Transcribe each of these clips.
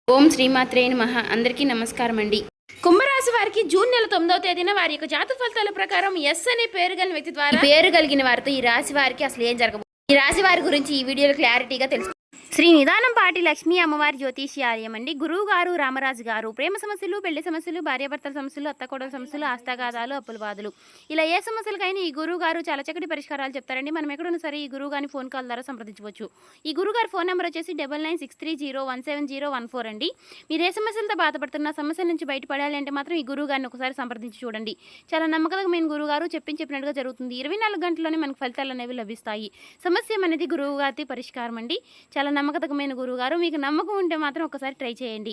ఓం శ్రీమాత్రే నమః. అందరికీ నమస్కారం అండి. కుంభరాశి వారికి జూన్ నెల 9వ తేదీన వారి యొక్క జాతక ఫలితాల ప్రకారం ఎస్ అనే పేరు కలిగిన వ్యక్తి ద్వారా పేరు కలిగిన వారితో ఈ రాశి వారికి అసలు ఏం జరగబోతుంది, ఈ రాశి వారి గురించి ఈ వీడియోలో క్లారిటీగా తెలుసు. శ్రీ నిదానం పాటి లక్ష్మీ అమ్మవారి జ్యోతిష్యాలయం అండి. గురువు గారు రామరాజు గారు ప్రేమ సమస్యలు, పెళ్లి సమస్యలు, భార్యాభర్తల సమస్యలు, అత్తకోడల సమస్యలు, ఆస్తాగాదాలు, అప్పుల బాధలు, ఇలా ఏ సమస్యలకైనా ఈ గురువు గారు చాలా చక్కటి పరిష్కారాలు చెప్తారండి. మనం ఎక్కడున్నా సరే ఈ గురువు గారిని ఫోన్ కాల్ ద్వారా సంప్రదించవచ్చు. ఈ గురువు గారి ఫోన్ నెంబర్ వచ్చేసి 9963017014 అండి. మీరు ఏ సమస్యలతో బాధపడుతున్న సమస్యల నుంచి బయటపడాలి అంటే మాత్రం ఈ గురువు గారిని ఒకసారి సంప్రదించి చూడండి. చాలా నమ్మకమైన గురువు గారు చెప్పినట్టుగా జరుగుతుంది. 24 గంటల్లోనే మనకు ఫలితాలు అనేవి లభిస్తాయి. సమస్య అనేది గురువు గారి పరిష్కారం అండి. చాలా నమ్మకమైన గురువు గారు. మీకు నమ్మకం ఉంటే మాత్రం ఒకసారి ట్రై చేయండి.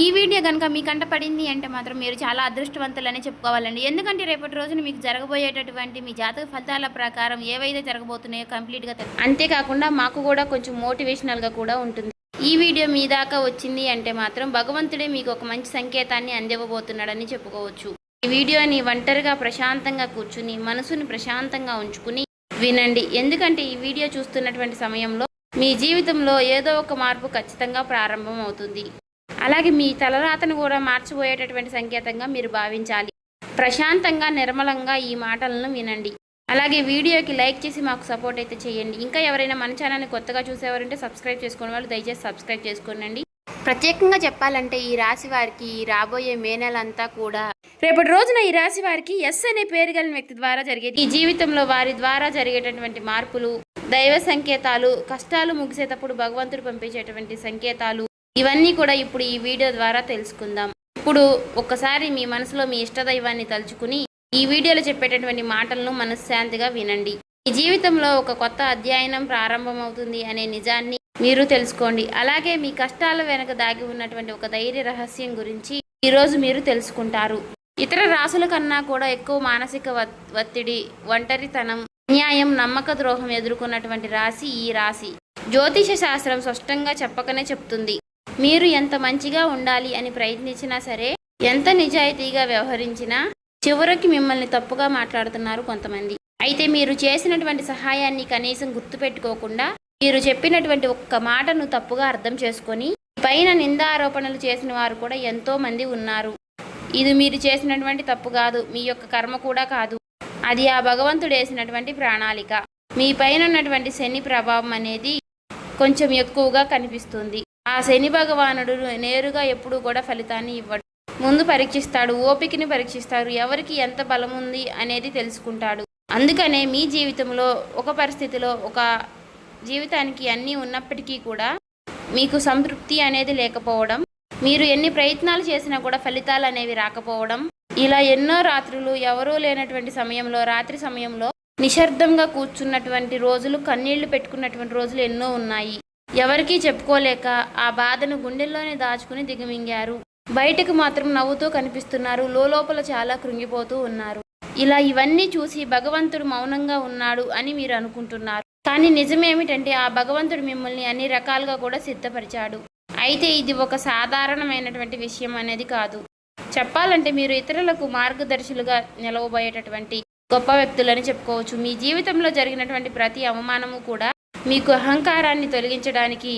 ఈ వీడియో కనుక మీ కంట పడింది అంటే మాత్రం మీరు చాలా అదృష్టవంతులనే చెప్పుకోవాలండి. ఎందుకంటే రేపటి రోజున మీకు జరగబోయేటటువంటి మీ జాతక ఫలితాల ప్రకారం ఏవైతే జరగబోతున్నాయో కంప్లీట్గా అంతేకాకుండా మాకు కూడా కొంచెం మోటివేషనల్గా కూడా ఉంటుంది. ఈ వీడియో మీ దాకా వచ్చింది అంటే మాత్రం భగవంతుడే మీకు ఒక మంచి సంకేతాన్ని అందివ్వబోతున్నాడని చెప్పుకోవచ్చు. ఈ వీడియోని ఒంటరిగా ప్రశాంతంగా కూర్చుని మనసుని ప్రశాంతంగా ఉంచుకుని వినండి. ఎందుకంటే ఈ వీడియో చూస్తున్నటువంటి సమయంలో మీ జీవితంలో ఏదో ఒక మార్పు ఖచ్చితంగా ప్రారంభం అవుతుంది. అలాగే మీ తలరాతను కూడా మార్చిపోయేటటువంటి సంకేతంగా మీరు భావించాలి. ప్రశాంతంగా నిర్మలంగా ఈ మాటలను వినండి. అలాగే వీడియోకి లైక్ చేసి మాకు సపోర్ట్ అయితే చేయండి. ఇంకా ఎవరైనా మన ఛానల్ని కొత్తగా చూసేవారంటే సబ్స్క్రైబ్ చేసుకునే వాళ్ళు దయచేసి సబ్స్క్రైబ్ చేసుకోండి. ప్రత్యేకంగా చెప్పాలంటే ఈ రాశి వారికి రాబోయే మే నెల అంతా కూడా రేపటి రోజున ఈ రాశి వారికి ఎస్ అనే పేరు కలిగిన వ్యక్తి ద్వారా జరిగేది. ఈ జీవితంలో వారి ద్వారా జరిగేటటువంటి మార్పులు, దైవ సంకేతాలు, కష్టాలు ముగిసేటప్పుడు భగవంతుడు పంపించేటువంటి సంకేతాలు, ఇవన్నీ కూడా ఇప్పుడు ఈ వీడియో ద్వారా తెలుసుకుందాం. ఇప్పుడు ఒక్కసారి మీ మనసులో మీ ఇష్టదైవాన్ని తలుచుకుని ఈ వీడియోలో చెప్పేటటువంటి మాటలను మనశ్శాంతిగా వినండి. ఈ జీవితంలో ఒక కొత్త అధ్యయనం ప్రారంభమవుతుంది అనే నిజాన్ని మీరు తెలుసుకోండి. అలాగే మీ కష్టాల వెనక దాగి ఉన్నటువంటి ఒక ధైర్య రహస్యం గురించి ఈరోజు మీరు తెలుసుకుంటారు. ఇతర రాశుల కన్నా కూడా ఎక్కువ మానసిక ఒత్తిడి, ఒంటరితనం, అన్యాయం, నమ్మక ద్రోహం ఎదుర్కొన్నటువంటి రాశి ఈ రాశి. జ్యోతిష శాస్త్రం స్పష్టంగా చెప్పకనే చెప్తుంది. మీరు ఎంత మంచిగా ఉండాలి అని ప్రయత్నించినా సరే, ఎంత నిజాయితీగా వ్యవహరించినా చివరికి మిమ్మల్ని తప్పుగా మాట్లాడుతున్నారు కొంతమంది. అయితే మీరు చేసినటువంటి సహాయాన్ని కనీసం గుర్తుపెట్టుకోకుండా మీరు చెప్పినటువంటి ఒక్క మాటను తప్పుగా అర్థం చేసుకొని పైన నిందారోపణలు చేసిన వారు కూడా ఎంతో మంది ఉన్నారు. ఇది మీరు చేసినటువంటి తప్పు కాదు, మీ యొక్క కర్మ కూడా కాదు, అది ఆ భగవంతుడు వేసినటువంటి ప్రణాళిక. మీ పైన ఉన్నటువంటి శని ప్రభావం అనేది కొంచెం ఎక్కువగా కనిపిస్తుంది. ఆ శని భగవానుడు నేరుగా ఎప్పుడు కూడా ఫలితాన్ని ఇవ్వడు. ముందు పరీక్షిస్తాడు, ఓపికని పరీక్షిస్తాడు, ఎవరికి ఎంత బలం ఉంది అనేది తెలుసుకుంటాడు. అందుకనే మీ జీవితంలో ఒక పరిస్థితిలో ఒక జీవితానికి అన్నీ ఉన్నప్పటికీ కూడా మీకు సంతృప్తి అనేది లేకపోవడం, మీరు ఎన్ని ప్రయత్నాలు చేసినా కూడా ఫలితాలు అనేవి రాకపోవడం, ఇలా ఎన్నో రాత్రులు ఎవరూ లేనటువంటి సమయంలో, రాత్రి సమయంలో నిశ్శబ్దంగా కూర్చున్నటువంటి రోజులు, కన్నీళ్లు పెట్టుకున్నటువంటి రోజులు ఎన్నో ఉన్నాయి. ఎవరికీ చెప్పుకోలేక ఆ బాధను గుండెల్లోనే దాచుకుని దిగమింగారు. బయటకు మాత్రం నవ్వుతూ కనిపిస్తున్నారు, లోపల చాలా కృంగిపోతూ ఉన్నారు. ఇలా ఇవన్నీ చూసి భగవంతుడు మౌనంగా ఉన్నాడు అని మీరు అనుకుంటున్నారు. కానీ నిజమేమిటంటే ఆ భగవంతుడు మిమ్మల్ని అన్ని రకాలుగా కూడా సిద్ధపరిచాడు. అయితే ఇది ఒక సాధారణమైనటువంటి విషయం అనేది కాదు. చెప్పాలంటే మీరు ఇతరులకు మార్గదర్శులుగా నిలవబోయేటటువంటి గొప్ప వ్యక్తులని చెప్పుకోవచ్చు. మీ జీవితంలో జరిగినటువంటి ప్రతి అవమానము కూడా మీకు అహంకారాన్ని తొలగించడానికి,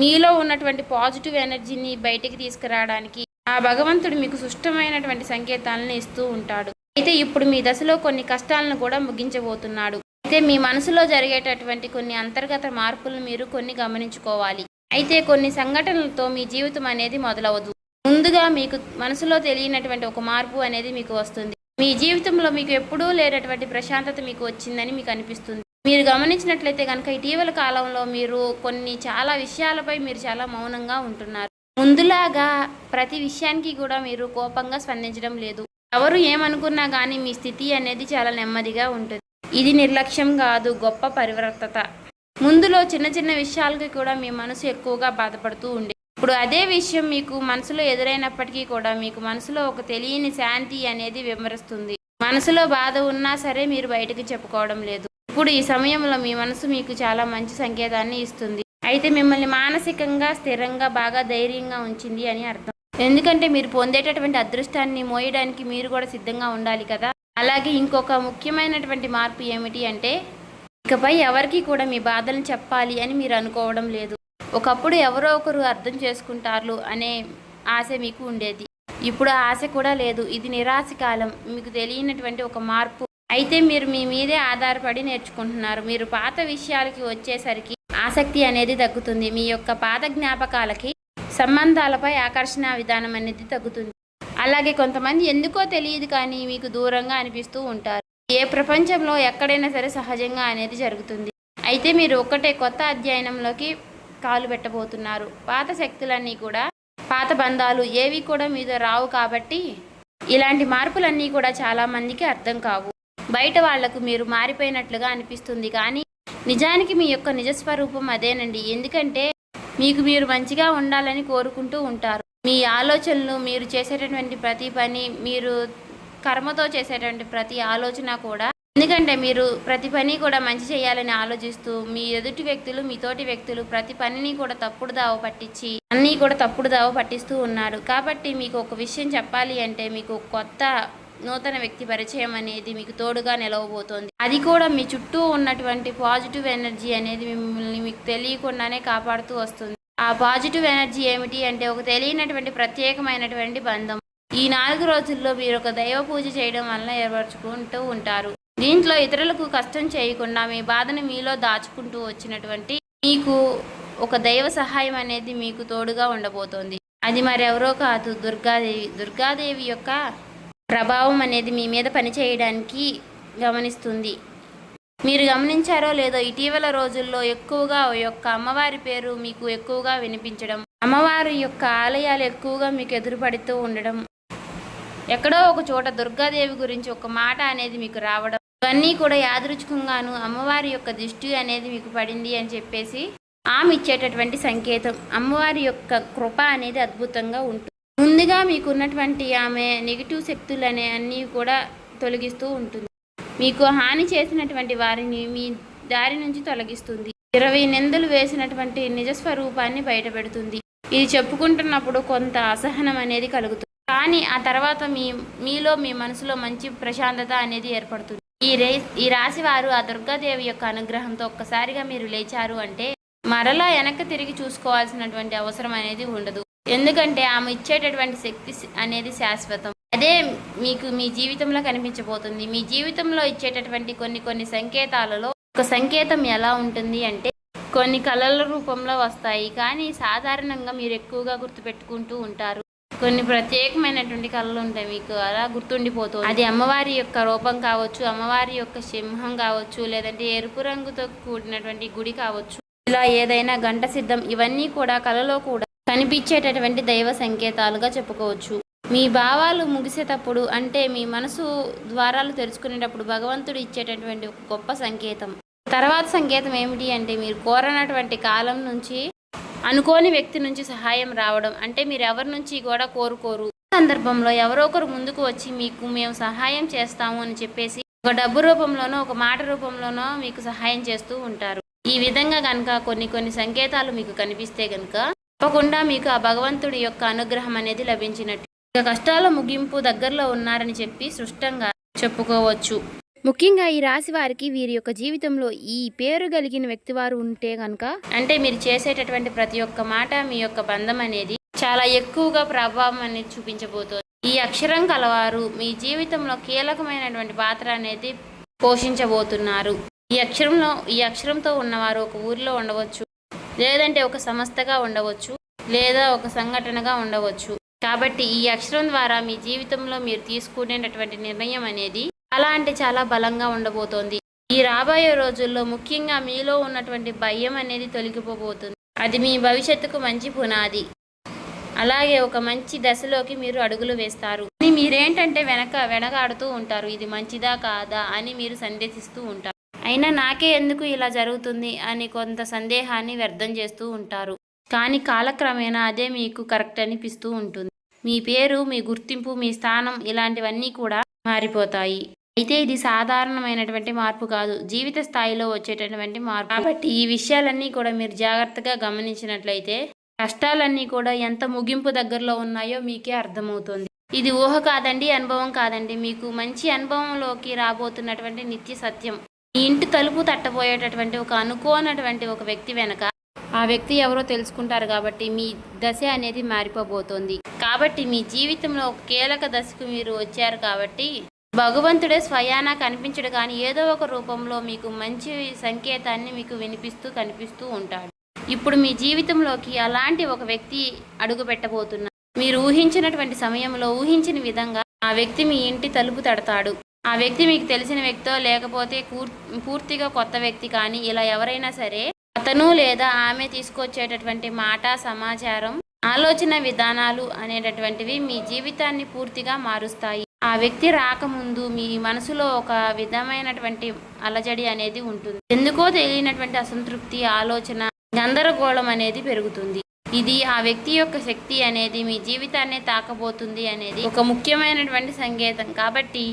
మీలో ఉన్నటువంటి పాజిటివ్ ఎనర్జీని బయటికి తీసుకురావడానికి ఆ భగవంతుడు మీకు సుష్టమైనటువంటి సంకేతాలను ఇస్తూ ఉంటాడు. అయితే ఇప్పుడు మీ దశలో కొన్ని కష్టాలను కూడా ముగించబోతున్నాడు. అయితే మీ మనసులో జరిగేటటువంటి కొన్ని అంతర్గత మార్పులను మీరు కొన్ని గమనించుకోవాలి. అయితే కొన్ని సంఘటనలతో మీ జీవితం అనేది మొదలవదు. ముందుగా మీకు మనసులో తెలియనటువంటి ఒక మార్పు అనేది మీకు వస్తుంది. మీ జీవితంలో మీకు ఎప్పుడూ లేనటువంటి ప్రశాంతత మీకు వచ్చిందని మీకు అనిపిస్తుంది. మీరు గమనించినట్లయితే కనుక ఇటీవల కాలంలో మీరు చాలా విషయాలపై మీరు చాలా మౌనంగా ఉంటున్నారు. ముందులాగా ప్రతి విషయానికి కూడా మీరు కోపంగా స్పందించడం లేదు. ఎవరు ఏమనుకున్నా కానీ మీ స్థితి అనేది చాలా నెమ్మదిగా ఉంటుంది. ఇది నిర్లక్ష్యం కాదు, గొప్ప పరివర్తత. ముందులో చిన్న చిన్న విషయాలకి కూడా మీ మనసు ఎక్కువగా బాధపడుతూ ఉండే, ఇప్పుడు అదే విషయం మీకు మనసులో ఎదురైనప్పటికీ కూడా మీకు మనసులో ఒక తెలియని శాంతి అనేది విమరిస్తుంది. మనసులో బాధ ఉన్నా సరే మీరు బయటకు చెప్పుకోవడం లేదు. ఇప్పుడు ఈ సమయంలో మీ మనసు మీకు చాలా మంచి సంకేతాన్ని ఇస్తుంది. అయితే మిమ్మల్ని మానసికంగా స్థిరంగా బాగా ధైర్యంగా ఉంచింది అని అర్థం. ఎందుకంటే మీరు పొందేటటువంటి అదృష్టాన్ని మోయడానికి మీరు కూడా సిద్ధంగా ఉండాలి కదా. అలాగే ఇంకొక ముఖ్యమైనటువంటి మార్పు ఏమిటి అంటే ఇకపై ఎవరికి కూడా మీ బాధలను చెప్పాలి అని మీరు అనుకోవడం లేదు. ఒకప్పుడు ఎవరో ఒకరు అర్థం చేసుకుంటారు అనే ఆశ మీకు ఉండేది. ఇప్పుడు ఆ ఆశ కూడా లేదు. ఇది నిరాశ కాలం. మీకు తెలియనటువంటి ఒక మార్పు. అయితే మీరు మీ మీదే ఆధారపడి నేర్చుకుంటున్నారు. మీరు పాత విషయాలకి వచ్చేసరికి ఆసక్తి అనేది తగ్గుతుంది. మీ యొక్క పాత జ్ఞాపకాలకి, సంబంధాలపై ఆకర్షణ విధానం అనేది తగ్గుతుంది. అలాగే కొంతమంది ఎందుకో తెలియదు కానీ మీకు దూరంగా అనిపిస్తూ ఉంటారు. ఏ ప్రపంచంలో ఎక్కడైనా సరే సహజంగా అనేది జరుగుతుంది. అయితే మీరు ఒక్కటే కొత్త అధ్యయనంలోకి కాలు పెట్టబోతున్నారు. పాత శక్తులన్నీ కూడా, పాత బంధాలు ఏవి కూడా మీతో రావు. కాబట్టి ఇలాంటి మార్పులన్నీ కూడా చాలామందికి అర్థం కావు. బయట వాళ్లకు మీరు మారిపోయినట్లుగా అనిపిస్తుంది కానీ నిజానికి మీ యొక్క నిజస్వరూపం అదేనండి. ఎందుకంటే మీకు మీరు మంచిగా ఉండాలని కోరుకుంటూ ఉంటారు. మీ ఆలోచనలు, మీరు చేసేటటువంటి ప్రతి పని, మీరు కర్మతో చేసేటువంటి ప్రతి ఆలోచన కూడా, ఎందుకంటే మీరు ప్రతి పని కూడా మంచి చేయాలని ఆలోచిస్తూ మీ ఎదుటి వ్యక్తులు, మీ తోటి వ్యక్తులు ప్రతి పనిని కూడా తప్పుడు దావ పట్టించి అన్నీ కూడా తప్పుడు దావ పట్టిస్తూ ఉన్నారు. కాబట్టి మీకు ఒక విషయం చెప్పాలి అంటే మీకు కొత్త నూతన వ్యక్తి పరిచయం అనేది మీకు తోడుగా నిలవబోతోంది. అది కూడా మీ చుట్టూ ఉన్నటువంటి పాజిటివ్ ఎనర్జీ అనేది మిమ్మల్ని మీకు తెలియకుండానే కాపాడుతూ వస్తుంది. ఆ పాజిటివ్ ఎనర్జీ ఏమిటి అంటే ఒక తెలియనటువంటి ప్రత్యేకమైనటువంటి బంధం. ఈ 4 రోజుల్లో మీరు ఒక దైవ పూజ చేయడం వల్ల ఏర్పరచుకుంటూ ఉంటారు. దీంట్లో ఇతరులకు కష్టం చేయకుండా మీ బాధను మీలో దాచుకుంటూ వచ్చినటువంటి మీకు ఒక దైవ సహాయం అనేది మీకు తోడుగా ఉండబోతోంది. అది మరెవరో కాదు, దుర్గాదేవి. దుర్గాదేవి యొక్క ప్రభావం అనేది మీ మీద పనిచేయడానికి గమనిస్తుంది. మీరు గమనించారో లేదో ఇటీవల రోజుల్లో ఎక్కువగా యొక్క అమ్మవారి పేరు మీకు ఎక్కువగా వినిపించడం, అమ్మవారి యొక్క ఆలయాలు ఎక్కువగా మీకు ఎదురుపడుతూ ఉండడం, ఎక్కడో ఒక చోట దుర్గాదేవి గురించి ఒక మాట అనేది మీకు రావడం, ఇవన్నీ కూడా యాదృచ్ఛికంగాను అమ్మవారి యొక్క దృష్టి అనేది మీకు పడింది అని చెప్పేసి ఆమె ఇచ్చేటటువంటి సంకేతం. అమ్మవారి యొక్క కృప అనేది అద్భుతంగా ఉంటుంది. ముందుగా మీకున్నటువంటి ఆమె నెగిటివ్ శక్తులు అనే అన్నీ కూడా తొలగిస్తూ ఉంటుంది. మీకు హాని చేసినటువంటి వారిని మీ దారి నుంచి తొలగిస్తుంది. 20 నిందలు వేసినటువంటి నిజస్వరూపాన్ని బయటపెడుతుంది. ఇది చెప్పుకుంటున్నప్పుడు కొంత అసహనం అనేది కలుగుతుంది. కానీ ఆ తర్వాత మీలో మీ మనసులో మంచి ప్రశాంతత అనేది ఏర్పడుతుంది. ఈ రాశి వారు ఆ దుర్గాదేవి యొక్క అనుగ్రహంతో ఒక్కసారిగా మీరు లేచారు అంటే మరలా వెనక్కి తిరిగి చూసుకోవాల్సినటువంటి అవసరం అనేది ఉండదు. ఎందుకంటే ఆమె ఇచ్చేటటువంటి శక్తి అనేది శాశ్వతం. అదే మీకు మీ జీవితంలో కనిపించబోతుంది. మీ జీవితంలో ఇచ్చేటటువంటి కొన్ని సంకేతాలలో ఒక సంకేతం ఎలా ఉంటుంది అంటే కొన్ని కళల రూపంలో వస్తాయి. కానీ సాధారణంగా మీరు ఎక్కువగా గుర్తుపెట్టుకుంటూ ఉంటారు. కొన్ని ప్రత్యేకమైనటువంటి కళలు ఉంటాయి, మీకు అలా గుర్తుండిపోతుంది. అది అమ్మవారి యొక్క రూపం కావచ్చు, అమ్మవారి యొక్క సింహం కావచ్చు, లేదంటే ఎరుపు రంగుతో కూడినటువంటి గుడి కావచ్చు, ఇలా ఏదైనా గంట సిద్ధం, ఇవన్నీ కూడా కళలో కూడా కనిపించేటటువంటి దైవ సంకేతాలుగా చెప్పుకోవచ్చు. మీ భావాలు ముగిసేటప్పుడు అంటే మీ మనసు ద్వారాలు తెరుచుకునేటప్పుడు భగవంతుడు ఇచ్చేటటువంటి ఒక గొప్ప సంకేతం. తర్వాత సంకేతం ఏమిటి అంటే మీరు కోరనటువంటి కాలం నుంచి అనుకోని వ్యక్తి నుంచి సహాయం రావడం. అంటే మీరు ఎవరి నుంచి కూడా కోరుకోరు, సందర్భంలో ఎవరో ఒకరు ముందుకు వచ్చి మీకు మేము సహాయం చేస్తాము అని చెప్పేసి ఒక డబ్బు రూపంలోనో ఒక మాట రూపంలోనో మీకు సహాయం చేస్తూ ఉంటారు. ఈ విధంగా కనుక కొన్ని సంకేతాలు మీకు కనిపిస్తే కనుక తప్పకుండా మీకు ఆ భగవంతుడి యొక్క అనుగ్రహం అనేది లభించినట్టు. ఇక కష్టాల ముగింపు దగ్గరలో ఉన్నారని చెప్పి స్పష్టంగా చెప్పుకోవచ్చు. ముఖ్యంగా ఈ రాశి వారికి వీరి యొక్క జీవితంలో ఈ పేరు కలిగిన వ్యక్తి వారు ఉంటే కనుక అంటే మీరు చేసేటటువంటి ప్రతి ఒక్క మాట మీ యొక్క బంధం అనేది చాలా ఎక్కువగా ప్రభావం అనేది చూపించబోతోంది. ఈ అక్షరం కలవారు మీ జీవితంలో కీలకమైనటువంటి పాత్ర అనేది పోషించబోతున్నారు. ఈ అక్షరంతో ఉన్నవారు ఒక ఊరిలో ఉండవచ్చు, లేదంటే ఒక సంస్థగా ఉండవచ్చు, లేదా ఒక సంఘటనగా ఉండవచ్చు. కాబట్టి ఈ అక్షరం ద్వారా మీ జీవితంలో మీరు తీసుకునేటటువంటి నిర్ణయం అనేది చాలా అంటే చాలా బలంగా ఉండబోతోంది. ఈ రాబోయే రోజుల్లో ముఖ్యంగా మీలో ఉన్నటువంటి భయం అనేది తొలగిపోబోతుంది. అది మీ భవిష్యత్తుకు మంచి పునాది. అలాగే ఒక మంచి దశలోకి మీరు అడుగులు వేస్తారు. మీరేంటంటే వెనకాడుతూ ఉంటారు, ఇది మంచిదా కాదా అని మీరు సందేహిస్తూ ఉంటారు. అయినా నాకే ఎందుకు ఇలా జరుగుతుంది అని కొంత సందేహాన్ని వ్యర్థం చేస్తూ ఉంటారు. కానీ కాలక్రమేణా అదే మీకు కరెక్ట్ అనిపిస్తూ ఉంటుంది. మీ పేరు, మీ గుర్తింపు, మీ స్థానం ఇలాంటివన్నీ కూడా మారిపోతాయి. అయితే ఇది సాధారణమైనటువంటి మార్పు కాదు, జీవిత స్థాయిలో వచ్చేటటువంటి మార్పు. కాబట్టి ఈ విషయాలన్నీ కూడా మీరు జాగ్రత్తగా గమనించినట్లయితే కష్టాలన్నీ కూడా ఎంత ముగింపు దగ్గరలో ఉన్నాయో మీకే అర్థమవుతుంది. ఇది ఊహ కాదండి, అనుభవం కాదండి, మీకు మంచి అనుభవంలోకి రాబోతున్నటువంటి నిత్య సత్యం. మీ ఇంటి తలుపు తట్టబోయేటటువంటి ఒక అనుకోనటువంటి ఒక వ్యక్తి వెనక ఆ వ్యక్తి ఎవరో తెలుసుకుంటారు కాబట్టి మీ దశ అనేది మారిపోబోతోంది. కాబట్టి మీ జీవితంలో ఒక కీలక దశకు మీరు వచ్చారు కాబట్టి భగవంతుడే స్వయానా కనిపించడు కానీ ఏదో ఒక రూపంలో మీకు మంచి సంకేతాన్ని మీకు వినిపిస్తూ కనిపిస్తూ ఉంటాడు. ఇప్పుడు మీ జీవితంలోకి అలాంటి ఒక వ్యక్తి అడుగు పెట్టబోతున్నారు. మీరు ఊహించినటువంటి సమయంలో ఊహించిన విధంగా ఆ వ్యక్తి మీ ఇంటి తలుపు తడతాడు. ఆ వ్యక్తి మీకు తెలిసిన వ్యక్తో లేకపోతే పూర్తిగా కొత్త వ్యక్తి కానీ ఇలా ఎవరైనా సరే అతను లేదా ఆమె తీసుకొచ్చేటటువంటి మాట, సమాచారం, ఆలోచన విధానాలు అనేటటువంటివి మీ జీవితాన్ని పూర్తిగా మారుస్తాయి. ఆ వ్యక్తి రాకముందు మీ మనసులో ఒక విధమైనటువంటి అలజడి అనేది ఉంటుంది. ఎందుకో తెలియనటువంటి అసంతృప్తి, ఆలోచన, గందరగోళం అనేది పెరుగుతుంది. ఇది ఆ వ్యక్తి యొక్క శక్తి అనేది మీ జీవితాన్ని తాకబోతుంది అనేది ఒక ముఖ్యమైనటువంటి సంకేతం. కాబట్టి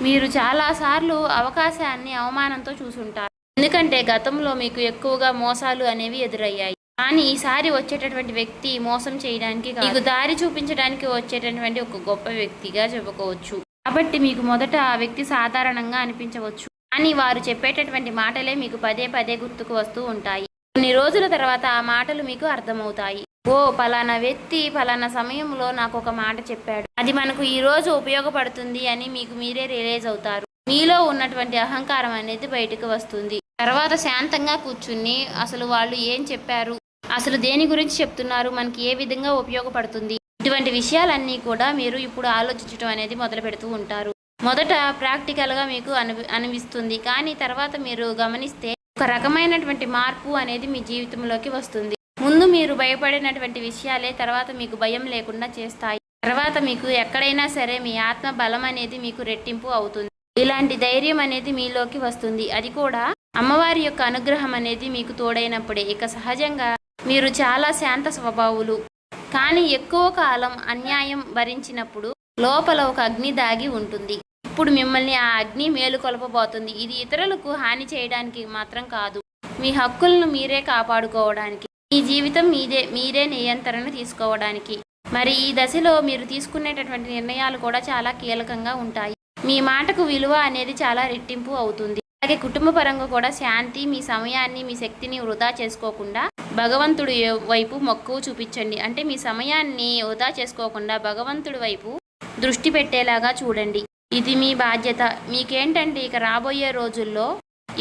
మీరు చాలాసార్లు అవకాశాన్ని అవమానంతో చూసుంటారు. ఎందుకంటే గతంలో మీకు ఎక్కువగా మోసాలు అనేవి ఎదురయ్యాయి. కానీ ఈసారి వచ్చేటటువంటి వ్యక్తి మోసం చేయడానికి మీకు దారి చూపించడానికి వచ్చేటటువంటి ఒక గొప్ప వ్యక్తిగా చెప్పుకోవచ్చు. కాబట్టి మీకు మొదట ఆ వ్యక్తి సాధారణంగా అనిపించవచ్చు, కానీ వారు చెప్పేటటువంటి మాటలే మీకు పదే పదే గుర్తుకు వస్తూ ఉంటాయి. కొన్ని రోజుల తర్వాత ఆ మాటలు మీకు అర్థమవుతాయి. ఓ పలానా వ్యక్తి పలానా సమయంలో నాకు ఒక మాట చెప్పాడు, అది మనకు ఈ రోజు ఉపయోగపడుతుంది అని మీకు మీరే రియలైజ్ అవుతారు. మీలో ఉన్నటువంటి అహంకారం అనేది బయటకు వస్తుంది. తర్వాత శాంతంగా కూర్చుని అసలు వాళ్ళు ఏం చెప్పారు, అసలు దేని గురించి చెప్తున్నారు, మనకి ఏ విధంగా ఉపయోగపడుతుంది, ఇటువంటి విషయాలన్నీ కూడా మీరు ఇప్పుడు ఆలోచించడం అనేది మొదలు పెడుతూ ఉంటారు. మొదట ప్రాక్టికల్గా మీకు అనిపిస్తుంది, కానీ తర్వాత మీరు గమనిస్తే ఒక రకమైనటువంటి మార్పు అనేది మీ జీవితంలోకి వస్తుంది. ముందు మీరు భయపడినటువంటి విషయాలే తర్వాత మీకు భయం లేకుండా చేస్తాయి. తర్వాత మీకు ఎక్కడైనా సరే మీ ఆత్మ బలం అనేది మీకు రెట్టింపు అవుతుంది. ఇలాంటి ధైర్యం అనేది మీలోకి వస్తుంది. అది కూడా అమ్మవారి యొక్క అనుగ్రహం అనేది మీకు తోడైనప్పుడే. ఇక సహజంగా మీరు చాలా శాంత స్వభావులు, కానీ ఎక్కువ కాలం అన్యాయం భరించినప్పుడు లోపల ఒక అగ్ని దాగి ఉంటుంది. ఇప్పుడు మిమ్మల్ని ఆ అగ్ని మేలుకొల్పబోతుంది. ఇది ఇతరులకు హాని చేయడానికి మాత్రం కాదు, మీ హక్కులను మీరే కాపాడుకోవడానికి, మీ జీవితం మీరే నియంత్రణ తీసుకోవడానికి. మరి ఈ దశలో మీరు తీసుకునేటటువంటి నిర్ణయాలు కూడా చాలా కీలకంగా ఉంటాయి. మీ మాటకు విలువ అనేది చాలా రెట్టింపు అవుతుంది. అలాగే కుటుంబ పరంగా కూడా శాంతి, మీ సమయాన్ని, మీ శక్తిని వృధా చేసుకోకుండా భగవంతుడి వైపు మక్కువ చూపించండి. అంటే మీ సమయాన్ని వృధా చేసుకోకుండా భగవంతుడి వైపు దృష్టి పెట్టేలాగా చూడండి. ఇది మీ బాధ్యత. మీకేంటంటే ఇక రాబోయే రోజుల్లో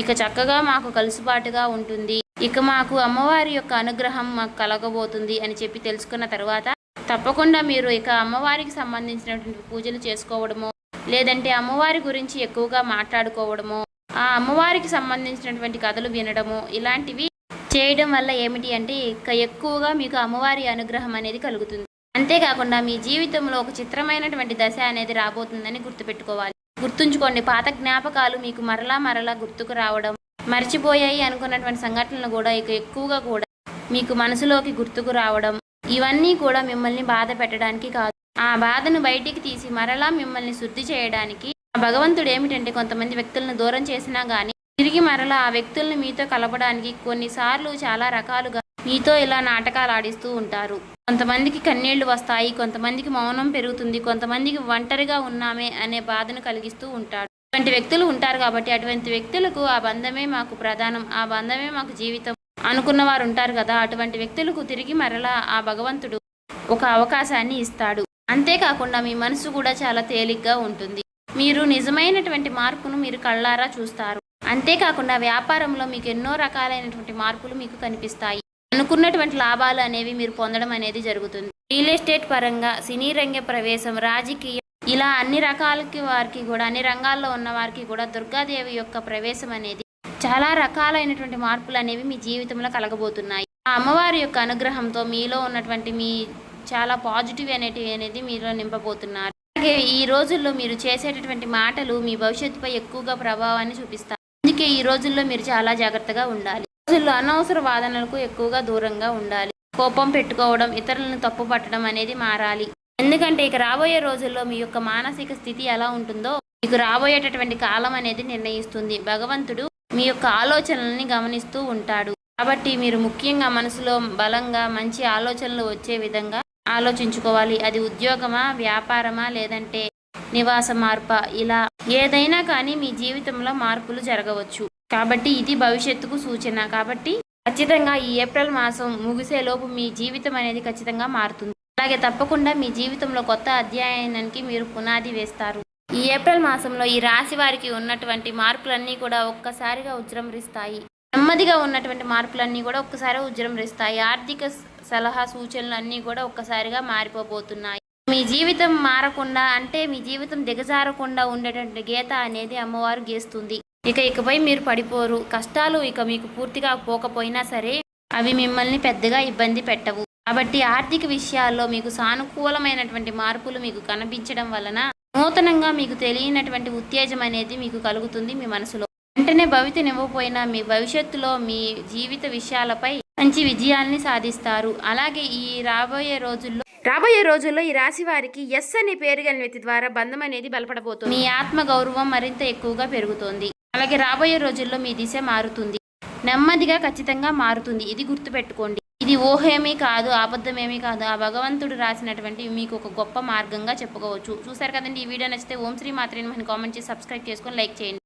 ఇక చక్కగా మాకు కలుసుబాటుగా ఉంటుంది, ఇక మాకు అమ్మవారి యొక్క అనుగ్రహం మాకు కలగబోతుంది అని చెప్పి తెలుసుకున్న తర్వాత తప్పకుండా మీరు ఇక అమ్మవారికి సంబంధించినటువంటి పూజలు చేసుకోవడమో, లేదంటే అమ్మవారి గురించి ఎక్కువగా మాట్లాడుకోవడమో, ఆ అమ్మవారికి సంబంధించినటువంటి కథలు వినడము, ఇలాంటివి చేయడం వల్ల ఏమిటి అంటే ఇక ఎక్కువగా మీకు అమ్మవారి అనుగ్రహం అనేది కలుగుతుంది. అంతేకాకుండా మీ జీవితంలో ఒక చిత్రమైనటువంటి దశ అనేది రాబోతుందని గుర్తుపెట్టుకోవాలి. గుర్తుంచుకోండి, పాత జ్ఞాపకాలు మీకు మరలా గుర్తుకు రావడం, మర్చిపోయాయి అనుకున్నటువంటి సంఘటనలు కూడా ఇక ఎక్కువగా కూడా మీకు మనసులోకి గుర్తుకు రావడం, ఇవన్నీ కూడా మిమ్మల్ని బాధ పెట్టడానికి కాదు, ఆ బాధను బయటికి తీసి మరలా మిమ్మల్ని శుద్ధి చేయడానికి. భగవంతుడు ఏమిటంటే కొంతమంది వ్యక్తులను దూరం చేసినా కానీ తిరిగి మరలా ఆ వ్యక్తులను మీతో కలపడానికి కొన్నిసార్లు చాలా రకాలుగా మీతో ఇలా నాటకాలు ఆడిస్తూ ఉంటారు. కొంతమందికి కన్నీళ్లు వస్తాయి, కొంతమందికి మౌనం పెరుగుతుంది, కొంతమందికి ఒంటరిగా ఉన్నామే అనే బాధను కలిగిస్తూ ఉంటాడు. అటువంటి వ్యక్తులు ఉంటారు. కాబట్టి అటువంటి వ్యక్తులకు ఆ బంధమే మాకు ప్రధానం, ఆ బంధమే మాకు జీవితం అనుకున్న వారు ఉంటారు కదా, అటువంటి వ్యక్తులకు తిరిగి మరలా ఆ భగవంతుడు ఒక అవకాశాన్ని ఇస్తాడు. అంతేకాకుండా మీ మనసు కూడా చాలా తేలిగ్గా ఉంటుంది. మీరు నిజమైనటువంటి మార్పును మీరు కళ్ళారా చూస్తారు. అంతేకాకుండా వ్యాపారంలో మీకు ఎన్నో రకాలైనటువంటి మార్పులు మీకు కనిపిస్తాయి. అనుకున్నటువంటి లాభాలు అనేవి మీరు పొందడం అనేది జరుగుతుంది. రియల్ ఎస్టేట్ పరంగా, సినీ రంగ ప్రవేశం, రాజకీయం, ఇలా అన్ని రకాలకి వారికి కూడా, అన్ని రంగాల్లో ఉన్న వారికి కూడా దుర్గాదేవి యొక్క ప్రవేశం అనేది చాలా రకాలైనటువంటి మార్పులు అనేవి మీ జీవితంలో కలగబోతున్నాయి. ఆ అమ్మవారి యొక్క అనుగ్రహంతో మీలో ఉన్నటువంటి మీ చాలా పాజిటివ్ అనేది మీలో నింపబోతున్నారు. అలాగే ఈ రోజుల్లో మీరు చేసేటటువంటి మాటలు మీ భవిష్యత్తుపై ఎక్కువగా ప్రభావాన్ని చూపిస్తాయి. అందుకే ఈ రోజుల్లో మీరు చాలా జాగ్రత్తగా ఉండాలి. రోజుల్లో అనవసర వాదనలకు ఎక్కువగా దూరంగా ఉండాలి. కోపం పెట్టుకోవడం, ఇతరులను తప్పు పట్టడం అనేది మారాలి. ఎందుకంటే ఇక రాబోయే రోజుల్లో మీ యొక్క మానసిక స్థితి ఎలా ఉంటుందో మీకు రాబోయేటటువంటి కాలం అనేది నిర్ణయిస్తుంది. భగవంతుడు మీ యొక్క ఆలోచనల్ని గమనిస్తూ ఉంటాడు. కాబట్టి మీరు ముఖ్యంగా మనసులో బలంగా మంచి ఆలోచనలు వచ్చే విధంగా ఆలోచించుకోవాలి. అది ఉద్యోగమా, వ్యాపారమా, లేదంటే నివాస మార్ప, ఇలా ఏదైనా కానీ మీ జీవితంలో మార్పులు జరగవచ్చు. కాబట్టి ఇది భవిష్యత్తుకు సూచన. కాబట్టి ఖచ్చితంగా ఈ ఏప్రిల్ మాసం ముగిసేలోపు మీ జీవితం అనేది ఖచ్చితంగా మారుతుంది. అలాగే తప్పకుండా మీ జీవితంలో కొత్త అధ్యాయానికి మీరు పునాది వేస్తారు. ఈ ఏప్రిల్ మాసంలో ఈ రాశి వారికి ఉన్నటువంటి మార్పులన్నీ కూడా ఒక్కసారిగా ఉజృంభిస్తాయి. నెమ్మదిగా ఉన్నటువంటి మార్పులన్నీ కూడా ఒక్కసారి ఉజృంభిస్తాయి. ఆర్థిక సలహా సూచనలు అన్నీ కూడా ఒక్కసారిగా మారిపోబోతున్నాయి. మీ జీవితం మారకుండా అంటే మీ జీవితం దిగజారకుండా ఉండేటువంటి గీత అనేది అమ్మవారు గీస్తుంది. ఇకపై మీరు పడిపోరు. కష్టాలు ఇక మీకు పూర్తిగా పోకపోయినా సరే అవి మిమ్మల్ని పెద్దగా ఇబ్బంది పెట్టవు. కాబట్టి ఆర్థిక విషయాల్లో మీకు సానుకూలమైనటువంటి మార్పులు మీకు కనిపించడం వలన నూతనంగా మీకు తెలియనటువంటి ఉత్తేజం అనేది మీకు కలుగుతుంది మీ మనసులో. వెంటనే భవితనివ్వకపోయినా మీ భవిష్యత్తులో మీ జీవిత విషయాలపై మంచి విజయాల్ని సాధిస్తారు. అలాగే ఈ రాబోయే రోజుల్లో ఈ రాశి వారికి ఎస్ అనే పేరు గల వ్యక్తి ద్వారా బంధం అనేది బలపడబోతుంది. మీ ఆత్మ గౌరవం మరింత ఎక్కువగా పెరుగుతోంది. అలాగే రాబోయే రోజుల్లో మీ దిశ మారుతుంది. నెమ్మదిగా ఖచ్చితంగా మారుతుంది. ఇది గుర్తుపెట్టుకోండి. ఇది ఊహేమీ కాదు, అబద్ధమేమీ కాదు. ఆ భగవంతుడు రాసినటువంటి మీకు ఒక గొప్ప మార్గంగా చెప్పుకోవచ్చు. చూసారు కదండి. ఈ వీడియో నచ్చితే ఓం శ్రీ మాత్రేని కామెంట్ చేసి సబ్స్క్రైబ్ చేసుకొని లైక్ చేయండి.